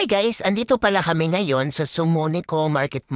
Hi guys, andito pala kami ngayon sa Sumunico Market.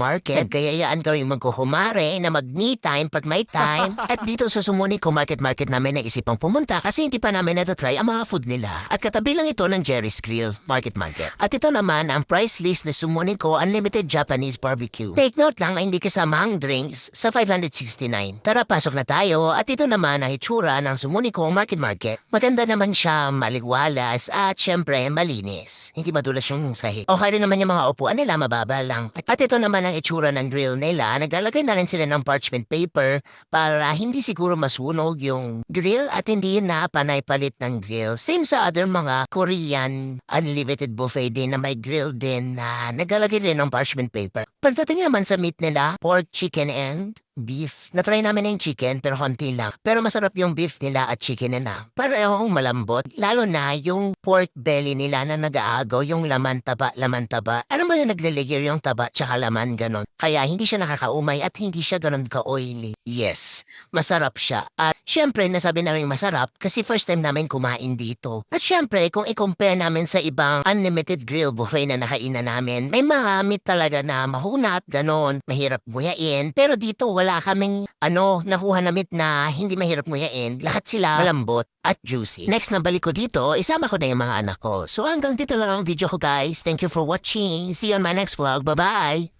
Gayayaan kami magkuhumare na mag-me time pag may time. At dito sa Sumunico Market namin naisipang pumunta kasi hindi pa namin natatry ang mga food nila. At katabi lang ito ng Jerry's Grill Market. At ito naman ang price list na Sumunico Unlimited Japanese Barbecue. Take note lang na hindi kasama ang drinks sa 569. Tara, pasok na tayo at ito naman ang itsura ng Sumunico Market. Maganda naman siya, maligwalas at syempre malinis. Hindi madulas yung sahig. Okay rin naman yung mga upuan nila, mababa lang. At ito naman ang itsura ng grill nila. Naglalagay na rin sila ng parchment paper para hindi siguro masunog yung grill at hindi na panay-palit ng grill. Same sa other mga Korean unlimited buffet din na may grill din na naglalagay rin ng parchment paper. Pagdating naman sa meat nila, pork, chicken, and beef. Natry namin yung chicken pero konti lang. Pero masarap yung beef nila at chicken nila. Parehong malambot. Lalo na yung pork belly nila na nag-aagaw yung laman taba. Ano ba yung nagle-layer yung taba tsaka laman ganon? Kaya hindi siya nakakaumay at hindi siya ganon ka-oily. Yes, masarap siya. At syempre nasabi namin masarap kasi first time namin kumain dito. At syempre kung i-compare namin sa ibang unlimited grill buffet na nakainan namin, may mga meat talaga na mahunat, ganon, mahirap buyain. Pero dito wala kaming nakuha na meat na hindi mahirap nguyain. Lahat sila malambot at juicy. Next na balik ko dito, isama ko na yung mga anak ko. So hanggang dito lang ang video ko guys. Thank you for watching. See you on my next vlog. Bye-bye!